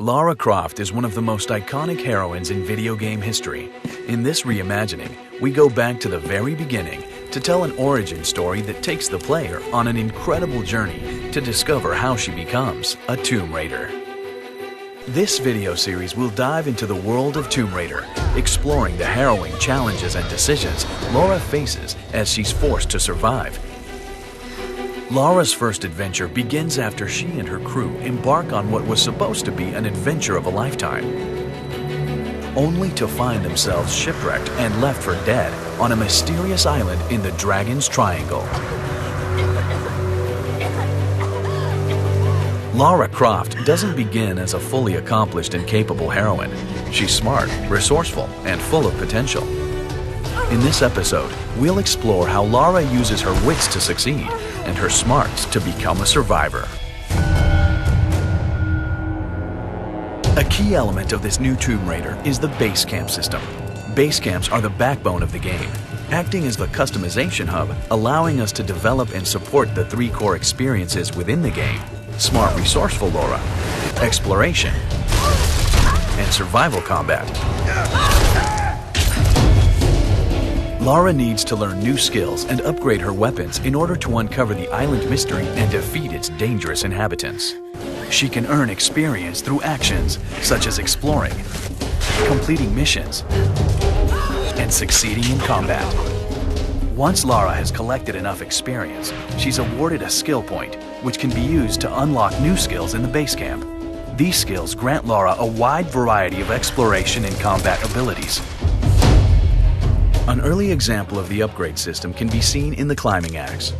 Lara Croft is one of the most iconic heroines in video game history. In this reimagining, we go back to the very beginning to tell an origin story that takes the player on an incredible journey to discover how she becomes a Tomb Raider. This video series will dive into the world of Tomb Raider, exploring the harrowing challenges and decisions Lara faces as she's forced to survive. Lara's first adventure begins after she and her crew embark on what was supposed to be an adventure of a lifetime, only to find themselves shipwrecked and left for dead on a mysterious island in the Dragon's Triangle. Lara Croft doesn't begin as a fully accomplished and capable heroine. She's smart, resourceful, and full of potential. In this episode, we'll explore how Lara uses her wits to succeed and her smarts to become a survivor. A key element of this new Tomb Raider is the base camp system. Base camps are the backbone of the game, acting as the customization hub, allowing us to develop and support the three core experiences within the game: smart, resourceful Lara, exploration, and survival combat. Lara needs to learn new skills and upgrade her weapons in order to uncover the island mystery and defeat its dangerous inhabitants. She can earn experience through actions such as exploring, completing missions, and succeeding in combat. Once Lara has collected enough experience, she's awarded a skill point, which can be used to unlock new skills in the base camp. These skills grant Lara a wide variety of exploration and combat abilities. An early example of the upgrade system can be seen in the climbing axe.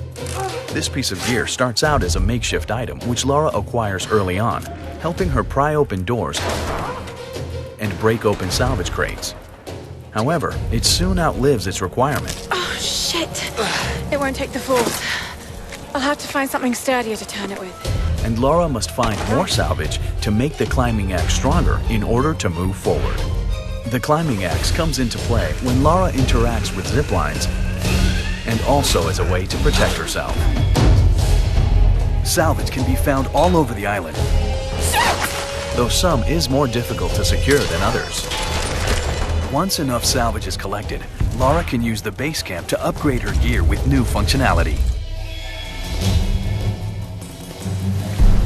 This piece of gear starts out as a makeshift item which Lara acquires early on, helping her pry open doors and break open salvage crates. However, it soon outlives its requirement. Oh, shit! It won't take the force. I'll have to find something sturdier to turn it with. And Lara must find more salvage to make the climbing axe stronger in order to move forward. The climbing axe comes into play when Lara interacts with zip lines and also as a way to protect herself. Salvage can be found all over the island, though some is more difficult to secure than others. Once enough salvage is collected, Lara can use the base camp to upgrade her gear with new functionality.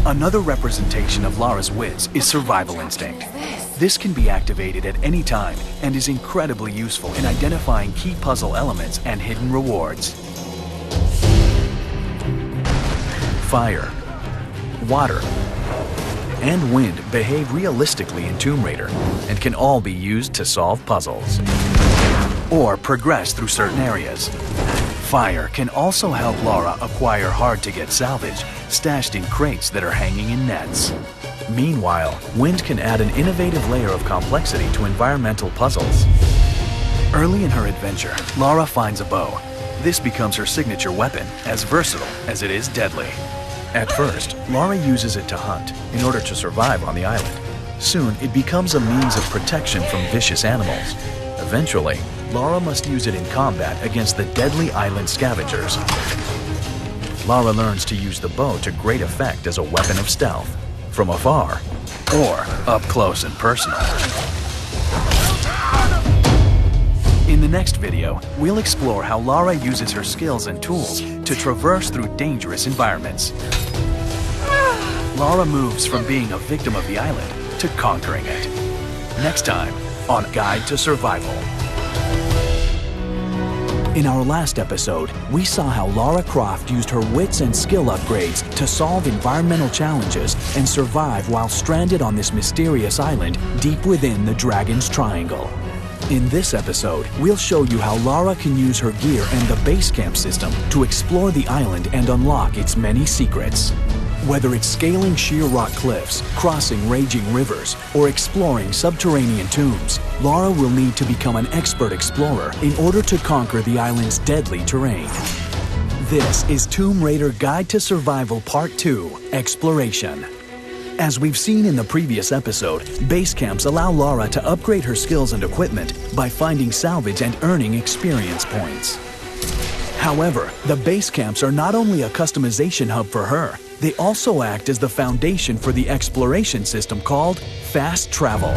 Another representation of Lara's wits is survival instinct. This can be activated at any time and is incredibly useful in identifying key puzzle elements and hidden rewards. Fire, water, and wind behave realistically in Tomb Raider and can all be used to solve puzzles or progress through certain areas. Fire can also help Lara acquire hard-to-get salvage stashed in crates that are hanging in nets. Meanwhile, wind can add an innovative layer of complexity to environmental puzzles. Early in her adventure, Lara finds a bow. This becomes her signature weapon, as versatile as it is deadly. At first, Lara uses it to hunt in order to survive on the island. Soon, it becomes a means of protection from vicious animals. Eventually, Lara must use it in combat against the deadly island scavengers. Lara learns to use the bow to great effect as a weapon of stealth, from afar or up close and personal. In the next video, we'll explore how Lara uses her skills and tools to traverse through dangerous environments. Lara moves from being a victim of the island to conquering it. Next time on Guide to Survival. In our last episode, we saw how Lara Croft used her wits and skill upgrades to solve environmental challenges and survive while stranded on this mysterious island deep within the Dragon's Triangle. In this episode, we'll show you how Lara can use her gear and the base camp system to explore the island and unlock its many secrets. Whether it's scaling sheer rock cliffs, crossing raging rivers, or exploring subterranean tombs, Lara will need to become an expert explorer in order to conquer the island's deadly terrain. This is Tomb Raider Guide to Survival Part 2, Exploration. As we've seen in the previous episode, base camps allow Lara to upgrade her skills and equipment by finding salvage and earning experience points. However, the base camps are not only a customization hub for her, They also act as the foundation for the exploration system called Fast Travel.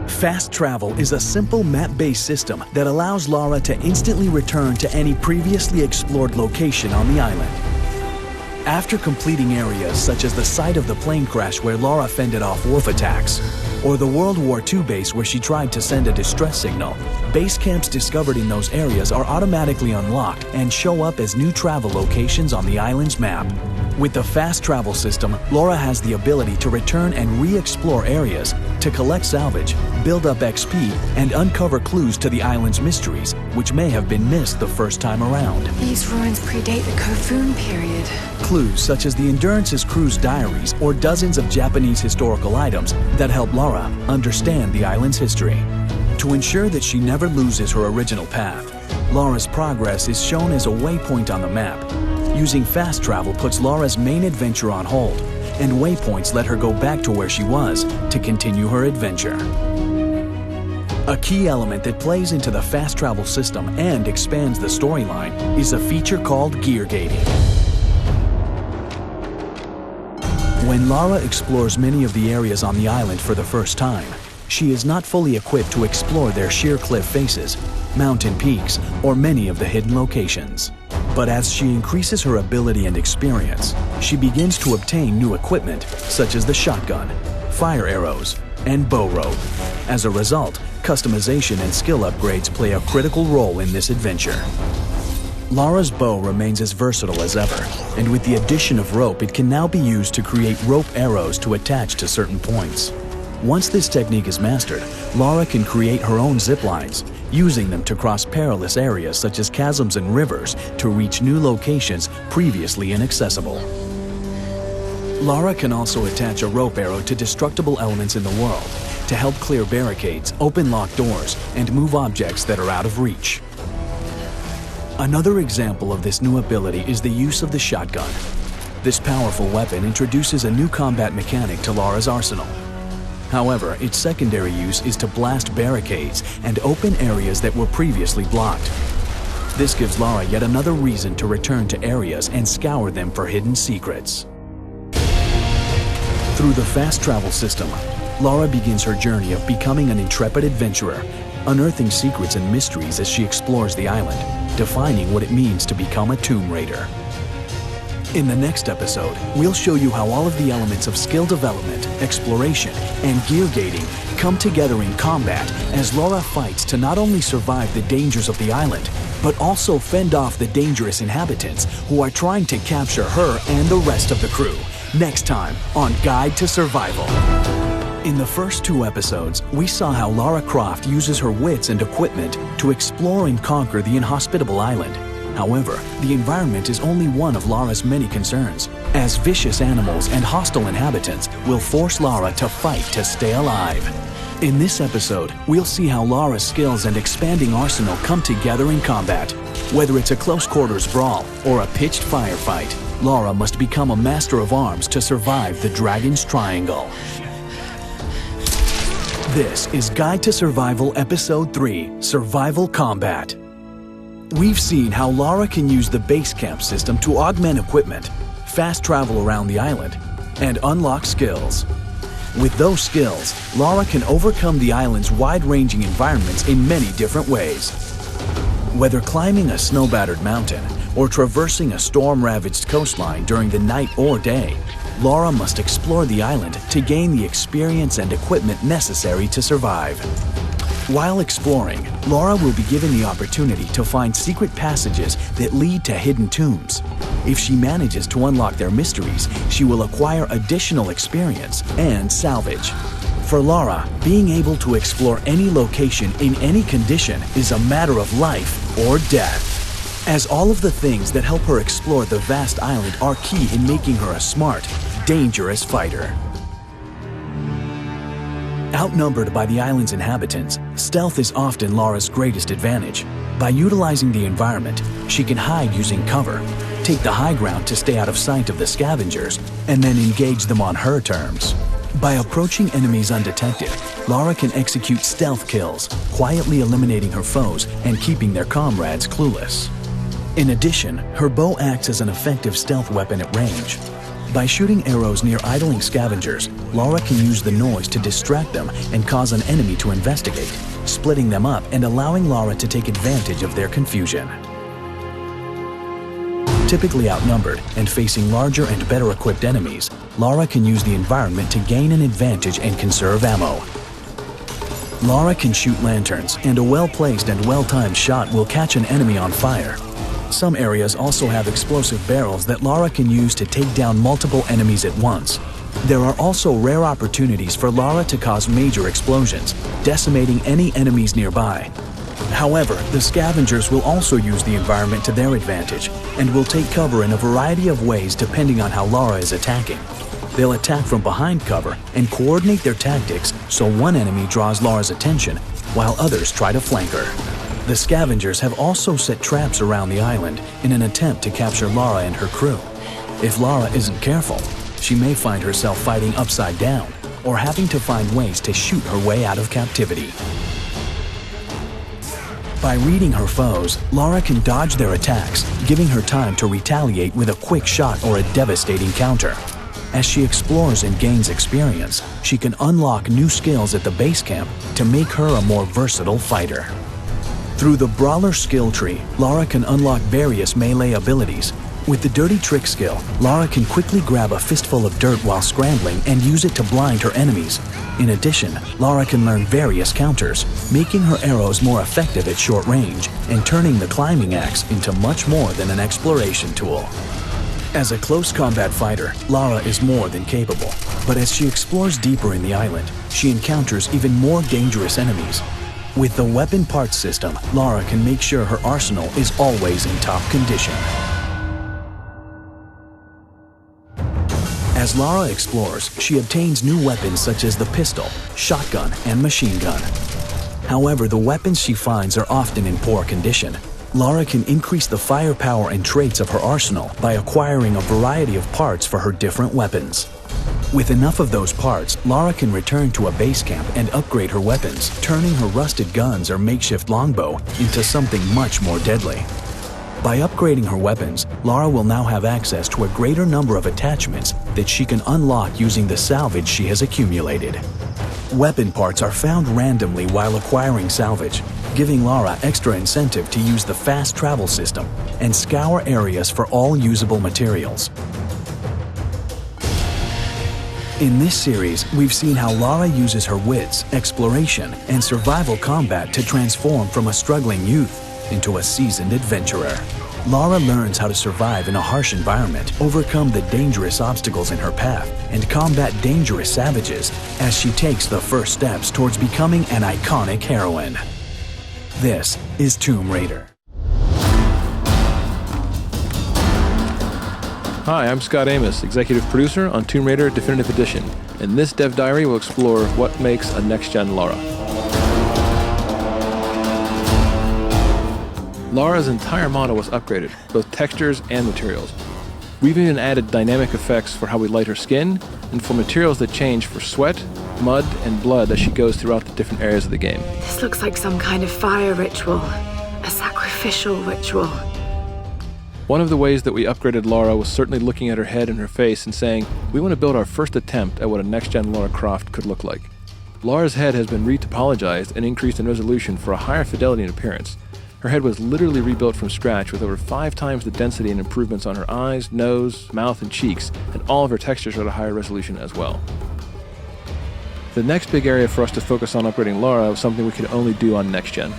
Fast Travel is a simple map-based system that allows Lara to instantly return to any previously explored location on the island. After completing areas such as the site of the plane crash where Lara fended off wolf attacks, or the World War II base where she tried to send a distress signal, base camps discovered in those areas are automatically unlocked and show up as new travel locations on the island's map. With the Fast Travel system, Lara has the ability to return and re-explore areas, to collect salvage, build up XP, and uncover clues to the island's mysteries, which may have been missed the first time around. These ruins predate the Kofun period. Clues such as the Endurance's crew's diaries or dozens of Japanese historical items that help Lara understand the island's history. To ensure that she never loses her original path, Lara's progress is shown as a waypoint on the map. Using Fast Travel puts Lara's main adventure on hold, and waypoints let her go back to where she was to continue her adventure. A key element that plays into the Fast Travel system and expands the storyline is a feature called gear gating. When Lara explores many of the areas on the island for the first time, she is not fully equipped to explore their sheer cliff faces, mountain peaks, or many of the hidden locations. But as she increases her ability and experience, she begins to obtain new equipment such as the shotgun, fire arrows, and bow rope. As a result, customization and skill upgrades play a critical role in this adventure. Lara's bow remains as versatile as ever, and with the addition of rope, it can now be used to create rope arrows to attach to certain points. Once this technique is mastered, Lara can create her own zip lines, using them to cross perilous areas such as chasms and rivers to reach new locations previously inaccessible. Lara can also attach a rope arrow to destructible elements in the world to help clear barricades, open locked doors, and move objects that are out of reach. Another example of this new ability is the use of the shotgun. This powerful weapon introduces a new combat mechanic to Lara's arsenal. However, its secondary use is to blast barricades and open areas that were previously blocked. This gives Lara yet another reason to return to areas and scour them for hidden secrets. Through the Fast Travel system, Lara begins her journey of becoming an intrepid adventurer, unearthing secrets and mysteries as she explores the island, defining what it means to become a Tomb Raider. In the next episode, we'll show you how all of the elements of skill development, exploration, and gear gating come together in combat as Lara fights to not only survive the dangers of the island, but also fend off the dangerous inhabitants who are trying to capture her and the rest of the crew. Next time on Guide to Survival. In the first 2 episodes, we saw how Lara Croft uses her wits and equipment to explore and conquer the inhospitable island. However, the environment is only one of Lara's many concerns, as vicious animals and hostile inhabitants will force Lara to fight to stay alive. In this episode, we'll see how Lara's skills and expanding arsenal come together in combat. Whether it's a close-quarters brawl or a pitched firefight, Lara must become a master of arms to survive the Dragon's Triangle. This is Guide to Survival Episode 3, Survival Combat. We've seen how Lara can use the base camp system to augment equipment, fast travel around the island, and unlock skills. With those skills, Lara can overcome the island's wide-ranging environments in many different ways. Whether climbing a snow-battered mountain or traversing a storm-ravaged coastline during the night or day, Lara must explore the island to gain the experience and equipment necessary to survive. While exploring, Lara will be given the opportunity to find secret passages that lead to hidden tombs. If she manages to unlock their mysteries, she will acquire additional experience and salvage. For Lara, being able to explore any location in any condition is a matter of life or death, as all of the things that help her explore the vast island are key in making her a smart, dangerous fighter. Outnumbered by the island's inhabitants, stealth is often Lara's greatest advantage. By utilizing the environment, she can hide using cover, take the high ground to stay out of sight of the scavengers, and then engage them on her terms. By approaching enemies undetected, Lara can execute stealth kills, quietly eliminating her foes and keeping their comrades clueless. In addition, her bow acts as an effective stealth weapon at range. By shooting arrows near idling scavengers, Lara can use the noise to distract them and cause an enemy to investigate, splitting them up and allowing Lara to take advantage of their confusion. Typically outnumbered and facing larger and better equipped enemies, Lara can use the environment to gain an advantage and conserve ammo. Lara can shoot lanterns, and a well-placed and well-timed shot will catch an enemy on fire. Some areas also have explosive barrels that Lara can use to take down multiple enemies at once. There are also rare opportunities for Lara to cause major explosions, decimating any enemies nearby. However, the scavengers will also use the environment to their advantage and will take cover in a variety of ways depending on how Lara is attacking. They'll attack from behind cover and coordinate their tactics so one enemy draws Lara's attention while others try to flank her. The scavengers have also set traps around the island in an attempt to capture Lara and her crew. If Lara isn't careful, she may find herself fighting upside down or having to find ways to shoot her way out of captivity. By reading her foes, Lara can dodge their attacks, giving her time to retaliate with a quick shot or a devastating counter. As she explores and gains experience, she can unlock new skills at the base camp to make her a more versatile fighter. Through the Brawler skill tree, Lara can unlock various melee abilities. With the Dirty Trick skill, Lara can quickly grab a fistful of dirt while scrambling and use it to blind her enemies. In addition, Lara can learn various counters, making her arrows more effective at short range and turning the climbing axe into much more than an exploration tool. As a close combat fighter, Lara is more than capable, but as she explores deeper in the island, she encounters even more dangerous enemies. With the weapon parts system, Lara can make sure her arsenal is always in top condition. As Lara explores, she obtains new weapons such as the pistol, shotgun, and machine gun. However, the weapons she finds are often in poor condition. Lara can increase the firepower and traits of her arsenal by acquiring a variety of parts for her different weapons. With enough of those parts, Lara can return to a base camp and upgrade her weapons, turning her rusted guns or makeshift longbow into something much more deadly. By upgrading her weapons, Lara will now have access to a greater number of attachments that she can unlock using the salvage she has accumulated. Weapon parts are found randomly while acquiring salvage, giving Lara extra incentive to use the fast travel system and scour areas for all usable materials. In this series, we've seen how Lara uses her wits, exploration, and survival combat to transform from a struggling youth into a seasoned adventurer. Lara learns how to survive in a harsh environment, overcome the dangerous obstacles in her path, and combat dangerous savages as she takes the first steps towards becoming an iconic heroine. This is Tomb Raider. Hi, I'm Scott Amos, Executive Producer on Tomb Raider Definitive Edition, and this Dev Diary will explore what makes a next-gen Lara. Lara's entire model was upgraded, both textures and materials. We've even added dynamic effects for how we light her skin, and for materials that change for sweat, mud, and blood as she goes throughout the different areas of the game. This looks like some kind of fire ritual. A sacrificial ritual. One of the ways that we upgraded Lara was certainly looking at her head and her face and saying, we want to build our first attempt at what a next-gen Lara Croft could look like. Lara's head has been retopologized and increased in resolution for a higher fidelity and appearance. Her head was literally rebuilt from scratch with over 5 times the density and improvements on her eyes, nose, mouth, and cheeks, and all of her textures are at a higher resolution as well. The next big area for us to focus on upgrading Lara was something we could only do on next gen.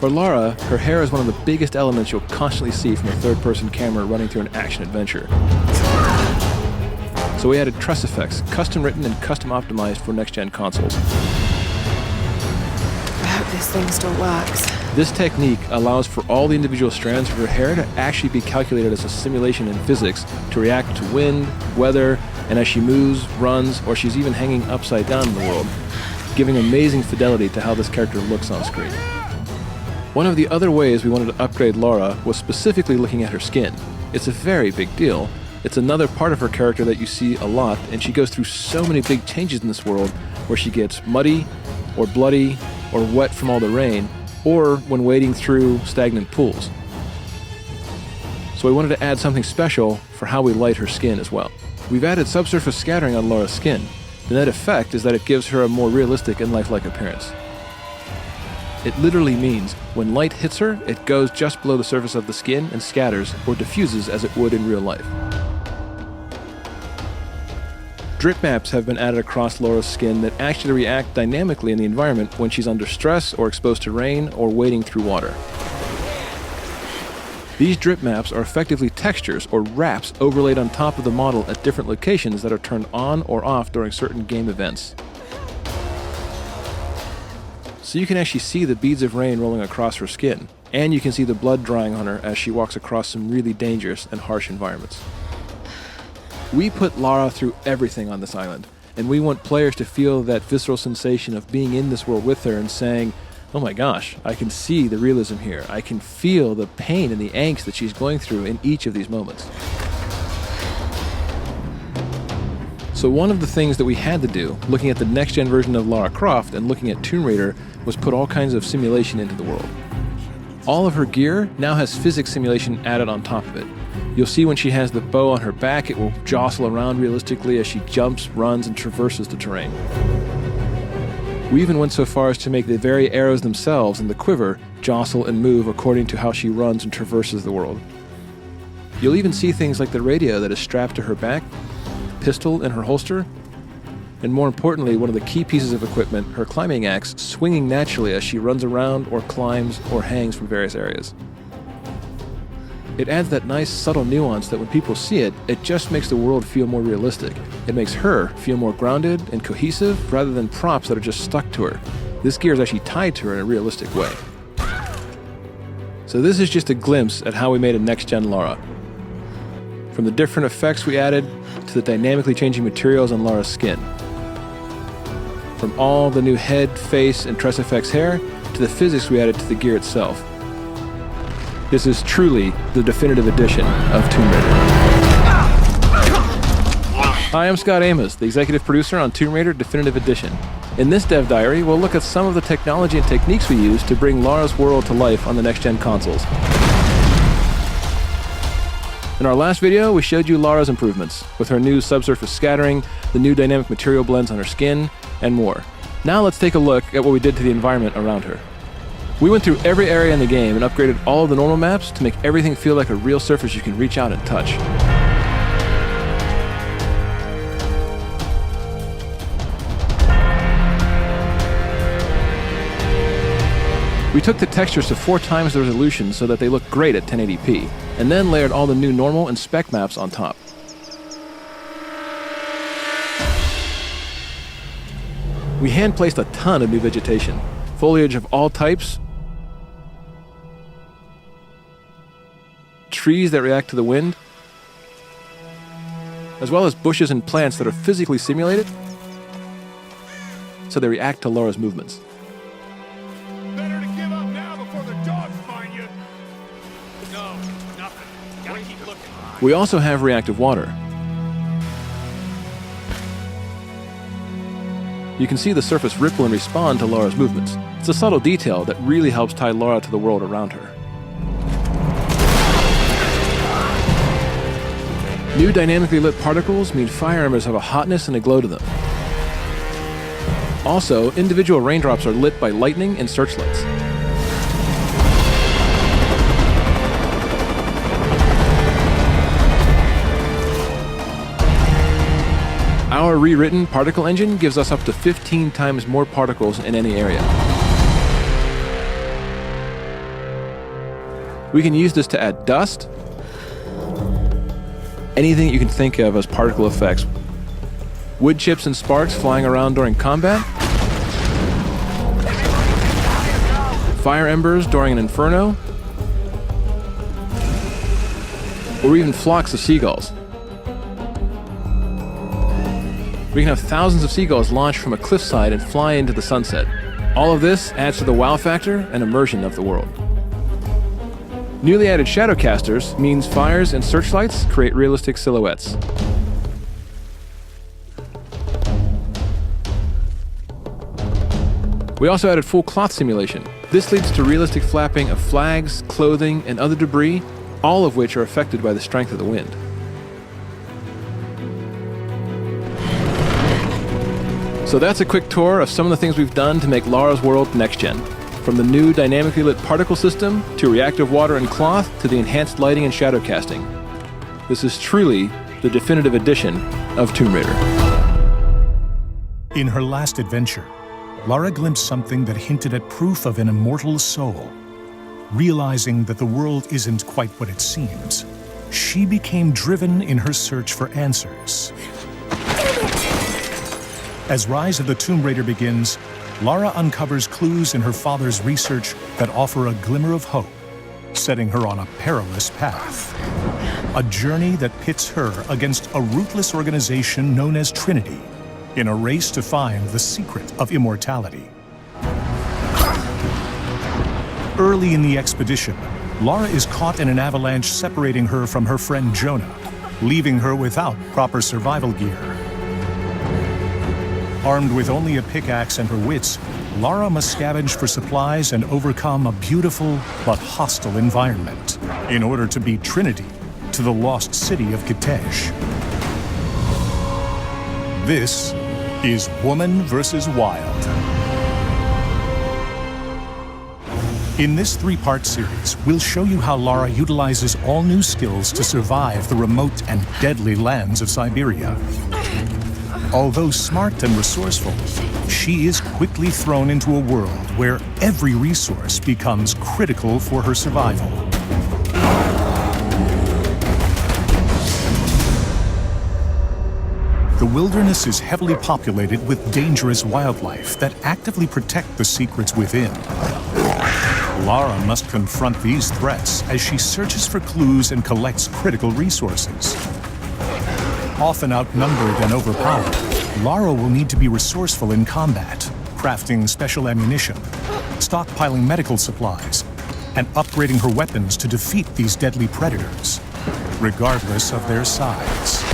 For Lara, her hair is one of the biggest elements you'll constantly see from a third-person camera running through an action adventure. So we added truss effects, custom written and custom optimized for next-gen consoles. I hope this thing still works. This technique allows for all the individual strands of her hair to actually be calculated as a simulation in physics to react to wind, weather, and as she moves, runs, or she's even hanging upside down in the world, giving amazing fidelity to how this character looks on screen. One of the other ways we wanted to upgrade Lara was specifically looking at her skin. It's a very big deal. It's another part of her character that you see a lot, and she goes through so many big changes in this world where she gets muddy, or bloody, or wet from all the rain, or when wading through stagnant pools. So we wanted to add something special for how we light her skin as well. We've added subsurface scattering on Lara's skin. The net effect is that it gives her a more realistic and lifelike appearance. It literally means when light hits her, it goes just below the surface of the skin and scatters or diffuses as it would in real life. Drip maps have been added across Lara's skin that actually react dynamically in the environment when she's under stress or exposed to rain or wading through water. These drip maps are effectively textures or wraps overlaid on top of the model at different locations that are turned on or off during certain game events. So you can actually see the beads of rain rolling across her skin, and you can see the blood drying on her as she walks across some really dangerous and harsh environments. We put Lara through everything on this island, and we want players to feel that visceral sensation of being in this world with her and saying, oh my gosh, I can see the realism here. I can feel the pain and the angst that she's going through in each of these moments. So one of the things that we had to do, looking at the next-gen version of Lara Croft and looking at Tomb Raider, was put all kinds of simulation into the world. All of her gear now has physics simulation added on top of it. You'll see when she has the bow on her back, it will jostle around realistically as she jumps, runs, and traverses the terrain. We even went so far as to make the very arrows themselves and the quiver jostle and move according to how she runs and traverses the world. You'll even see things like the radio that is strapped to her back, the pistol in her holster, and more importantly, one of the key pieces of equipment, her climbing axe, swinging naturally as she runs around or climbs or hangs from various areas. It adds that nice subtle nuance that when people see it, it just makes the world feel more realistic. It makes her feel more grounded and cohesive rather than props that are just stuck to her. This gear is actually tied to her in a realistic way. So this is just a glimpse at how we made a next-gen Lara. From the different effects we added to the dynamically changing materials on Lara's skin. From all the new head, face, and tress effects hair to the physics we added to the gear itself. This is truly the definitive edition of Tomb Raider. Hi, I'm Scott Amos, the executive producer on Tomb Raider Definitive Edition. In this dev diary, we'll look at some of the technology and techniques we use to bring Lara's world to life on the next-gen consoles. In our last video, we showed you Lara's improvements, with her new subsurface scattering, the new dynamic material blends on her skin, and more. Now let's take a look at what we did to the environment around her. We went through every area in the game and upgraded all of the normal maps to make everything feel like a real surface you can reach out and touch. We took the textures to 4 times the resolution so that they look great at 1080p, and then layered all the new normal and spec maps on top. We hand-placed a ton of new vegetation, foliage of all types, trees that react to the wind, as well as bushes and plants that are physically simulated, so they react to Lara's movements. Better to give up now before the dogs find you. No, nothing. Gotta keep looking. We also have reactive water. You can see the surface ripple and respond to Lara's movements. It's a subtle detail that really helps tie Lara to the world around her. New dynamically lit particles mean fire embers have a hotness and a glow to them. Also, individual raindrops are lit by lightning and searchlights. Our rewritten particle engine gives us up to 15 times more particles in any area. We can use this to add dust, anything you can think of as particle effects. Wood chips and sparks flying around during combat, fire embers during an inferno, or even flocks of seagulls. We can have thousands of seagulls launch from a cliffside and fly into the sunset. All of this adds to the wow factor and immersion of the world. Newly added shadowcasters means fires and searchlights create realistic silhouettes. We also added full cloth simulation. This leads to realistic flapping of flags, clothing, and other debris, all of which are affected by the strength of the wind. So that's a quick tour of some of the things we've done to make Lara's world next-gen. From the new dynamically lit particle system, to reactive water and cloth, to the enhanced lighting and shadow casting. This is truly the definitive edition of Tomb Raider. In her last adventure, Lara glimpsed something that hinted at proof of an immortal soul. Realizing that the world isn't quite what it seems, she became driven in her search for answers. As Rise of the Tomb Raider begins, Lara uncovers clues in her father's research that offer a glimmer of hope, setting her on a perilous path. A journey that pits her against a ruthless organization known as Trinity, in a race to find the secret of immortality. Early in the expedition, Lara is caught in an avalanche separating her from her friend Jonah, leaving her without proper survival gear. Armed with only a pickaxe and her wits, Lara must scavenge for supplies and overcome a beautiful but hostile environment in order to beat Trinity to the lost city of Kitej. This is Woman vs. Wild. In this three-part series, we'll show you how Lara utilizes all new skills to survive the remote and deadly lands of Siberia. Although smart and resourceful, she is quickly thrown into a world where every resource becomes critical for her survival. The wilderness is heavily populated with dangerous wildlife that actively protect the secrets within. Lara must confront these threats as she searches for clues and collects critical resources. Often outnumbered and overpowered, Lara will need to be resourceful in combat, crafting special ammunition, stockpiling medical supplies, and upgrading her weapons to defeat these deadly predators, regardless of their size.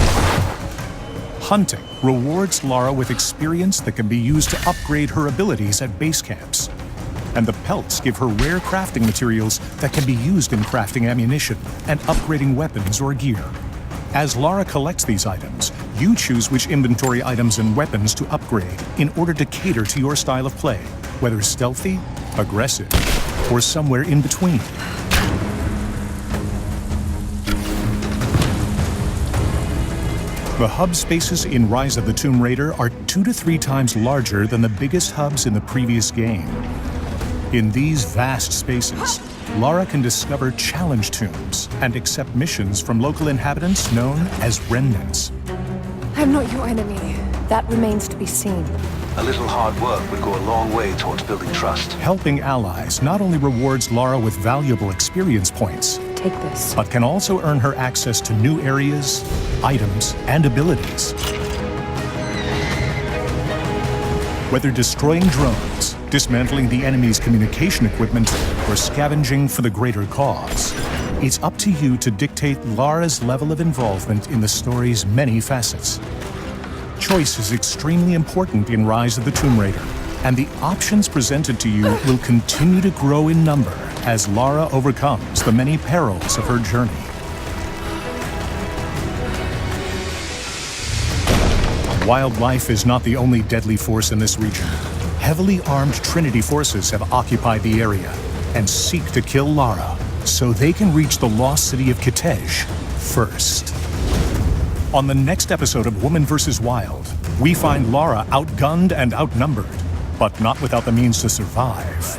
Hunting rewards Lara with experience that can be used to upgrade her abilities at base camps, and the pelts give her rare crafting materials that can be used in crafting ammunition and upgrading weapons or gear. As Lara collects these items, you choose which inventory items and weapons to upgrade in order to cater to your style of play, whether stealthy, aggressive, or somewhere in between. The hub spaces in Rise of the Tomb Raider are 2 to 3 times larger than the biggest hubs in the previous game. In these vast spaces, Lara can discover challenge tombs and accept missions from local inhabitants known as remnants. I'm not your enemy. That remains to be seen. A little hard work would go a long way towards building trust. Helping allies not only rewards Lara with valuable experience points, Take this. but can also earn her access to new areas, items, and abilities. Whether destroying drones, dismantling the enemy's communication equipment, or scavenging for the greater cause, it's up to you to dictate Lara's level of involvement in the story's many facets. Choice is extremely important in Rise of the Tomb Raider, and the options presented to you will continue to grow in number as Lara overcomes the many perils of her journey. Wildlife is not the only deadly force in this region. Heavily armed Trinity forces have occupied the area and seek to kill Lara so they can reach the lost city of Kitej first. On the next episode of Woman vs. Wild, we find Lara outgunned and outnumbered, but not without the means to survive.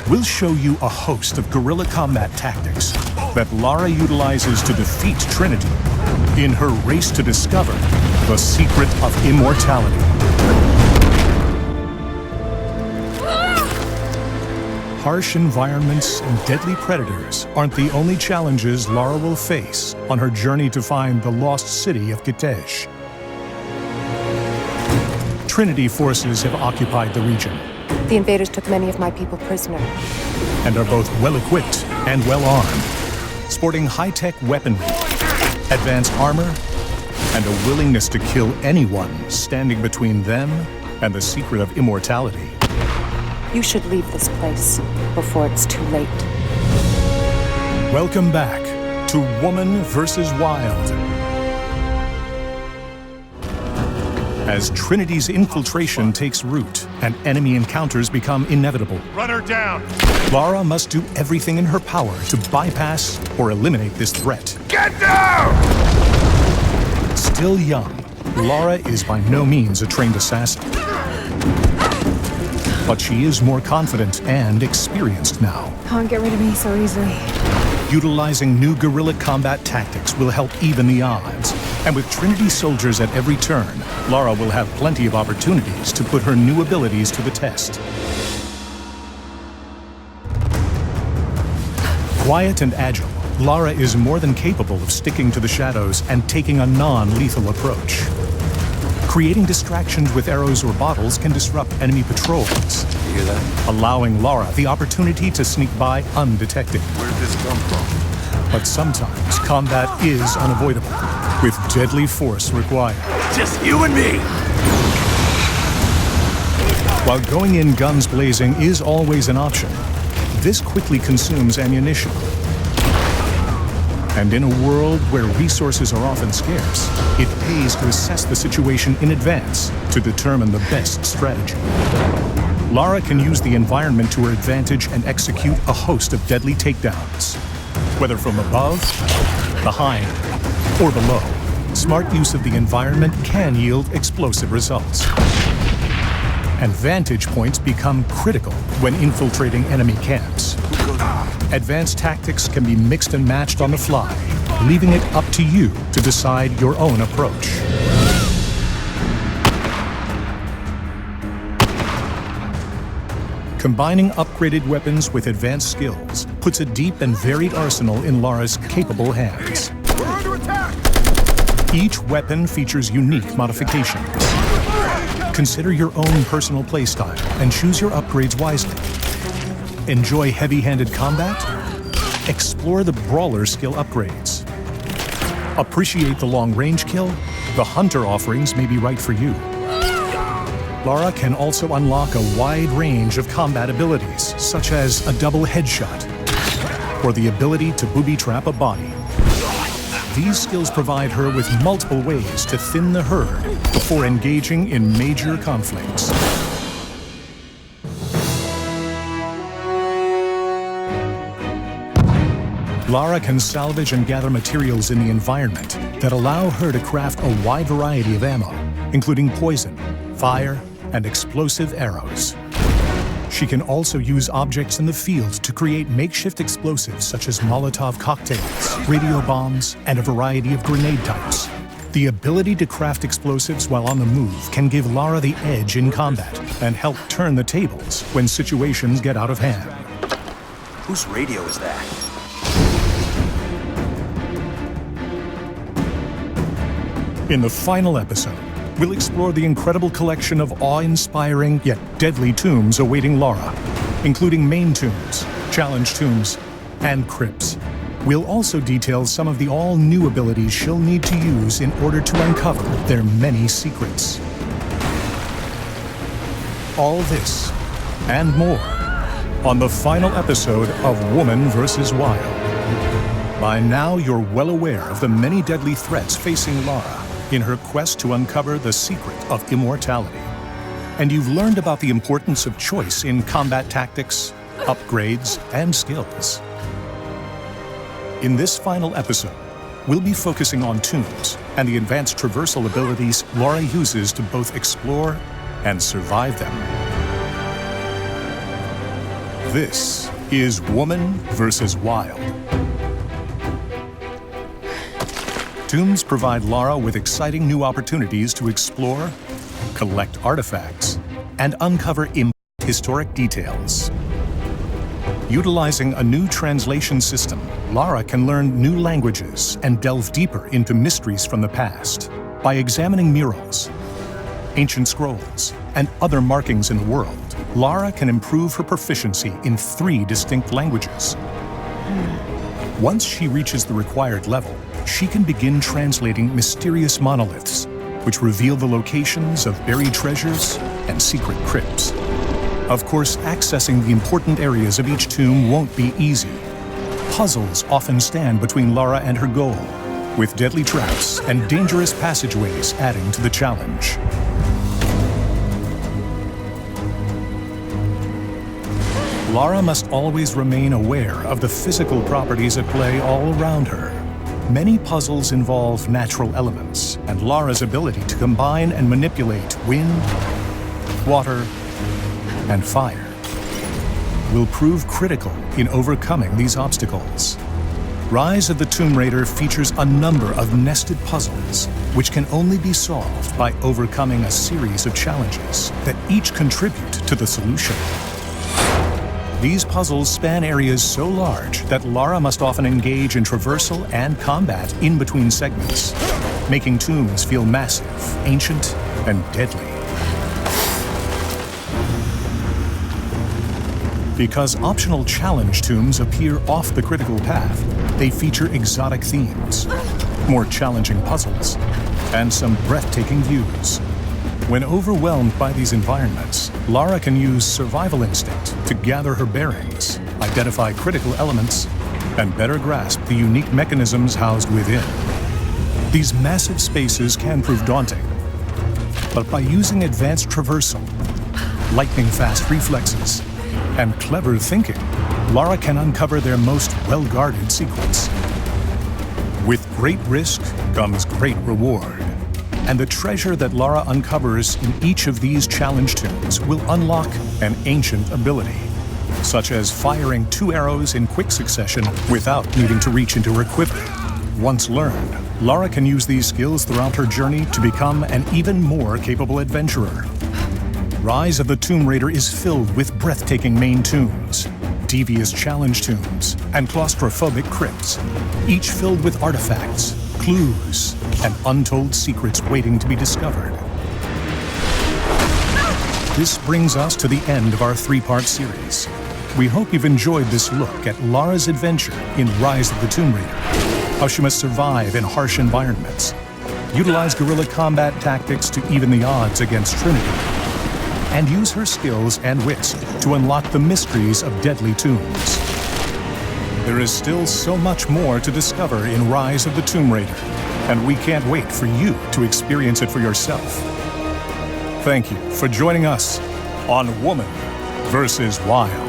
We'll show you a host of guerrilla combat tactics that Lara utilizes to defeat Trinity in her race to discover the secret of immortality. Harsh environments and deadly predators aren't the only challenges Lara will face on her journey to find the lost city of Kitej. Trinity forces have occupied the region The invaders took many of my people prisoner. and are both well-equipped and well-armed, sporting high-tech weaponry, advanced armor, and a willingness to kill anyone standing between them and the secret of immortality. You should leave this place before it's too late. Welcome back to Woman vs. Wild. As Trinity's infiltration takes root and enemy encounters become inevitable, Run her down! Lara must do everything in her power to bypass or eliminate this threat. Get down! Still young, Lara is by no means a trained assassin. But she is more confident and experienced now. Can't get rid of me so easily. Utilizing new guerrilla combat tactics will help even the odds. And with Trinity soldiers at every turn, Lara will have plenty of opportunities to put her new abilities to the test. Quiet and agile, Lara is more than capable of sticking to the shadows and taking a non-lethal approach. Creating distractions with arrows or bottles can disrupt enemy patrols. You hear that? Allowing Lara the opportunity to sneak by undetected. Where'd this come from? But sometimes combat is unavoidable, with deadly force required. Just you and me! While going in guns blazing is always an option, this quickly consumes ammunition. And in a world where resources are often scarce, it pays to assess the situation in advance to determine the best strategy. Lara can use the environment to her advantage and execute a host of deadly takedowns. Whether from above, behind, or below, smart use of the environment can yield explosive results. And vantage points become critical when infiltrating enemy camps. Advanced tactics can be mixed and matched on the fly, leaving it up to you to decide your own approach. Combining upgraded weapons with advanced skills puts a deep and varied arsenal in Lara's capable hands. We're under attack! Each weapon features unique modifications. Consider your own personal playstyle and choose your upgrades wisely. Enjoy heavy-handed combat? Explore the brawler skill upgrades. Appreciate the long-range kill? The hunter offerings may be right for you. Lara can also unlock a wide range of combat abilities, such as a double headshot, or the ability to booby-trap a body. These skills provide her with multiple ways to thin the herd before engaging in major conflicts. Lara can salvage and gather materials in the environment that allow her to craft a wide variety of ammo, including poison, fire, and explosive arrows. She can also use objects in the field to create makeshift explosives such as Molotov cocktails, radio bombs, and a variety of grenade types. The ability to craft explosives while on the move can give Lara the edge in combat and help turn the tables when situations get out of hand. Whose radio is that? In the final episode, we'll explore the incredible collection of awe-inspiring yet deadly tombs awaiting Lara, including main tombs, challenge tombs, and crypts. We'll also detail some of the all-new abilities she'll need to use in order to uncover their many secrets. All this and more on the final episode of Woman vs. Wild. By now, you're well aware of the many deadly threats facing Lara in her quest to uncover the secret of immortality. And you've learned about the importance of choice in combat tactics, upgrades, and skills. In this final episode, we'll be focusing on tombs and the advanced traversal abilities Lara uses to both explore and survive them. This is Woman vs. Wild. Tombs provide Lara with exciting new opportunities to explore, collect artifacts, and uncover historic details. Utilizing a new translation system, Lara can learn new languages and delve deeper into mysteries from the past. By examining murals, ancient scrolls, and other markings in the world, Lara can improve her proficiency in 3 distinct languages. Once she reaches the required level, she can begin translating mysterious monoliths, which reveal the locations of buried treasures and secret crypts. Of course, accessing the important areas of each tomb won't be easy. Puzzles often stand between Lara and her goal, with deadly traps and dangerous passageways adding to the challenge. Lara must always remain aware of the physical properties at play all around her. Many puzzles involve natural elements, and Lara's ability to combine and manipulate wind, water, and fire will prove critical in overcoming these obstacles. Rise of the Tomb Raider features a number of nested puzzles, which can only be solved by overcoming a series of challenges that each contribute to the solution. These puzzles span areas so large that Lara must often engage in traversal and combat in between segments, making tombs feel massive, ancient, and deadly. Because optional challenge tombs appear off the critical path, they feature exotic themes, more challenging puzzles, and some breathtaking views. When overwhelmed by these environments, Lara can use survival instinct to gather her bearings, identify critical elements, and better grasp the unique mechanisms housed within. These massive spaces can prove daunting, but by using advanced traversal, lightning-fast reflexes, and clever thinking, Lara can uncover their most well-guarded secrets. With great risk comes great reward, and the treasure that Lara uncovers in each of these challenge tombs will unlock an ancient ability, such as firing 2 arrows in quick succession without needing to reach into her quiver. Once learned, Lara can use these skills throughout her journey to become an even more capable adventurer. Rise of the Tomb Raider is filled with breathtaking main tombs, devious challenge tombs, and claustrophobic crypts, each filled with artifacts, clues, and untold secrets waiting to be discovered. This brings us to the end of our 3-part series. We hope you've enjoyed this look at Lara's adventure in Rise of the Tomb Raider, how she must survive in harsh environments, utilize guerrilla combat tactics to even the odds against Trinity, and use her skills and wits to unlock the mysteries of deadly tombs. There is still so much more to discover in Rise of the Tomb Raider, and we can't wait for you to experience it for yourself. Thank you for joining us on Woman vs. Wild.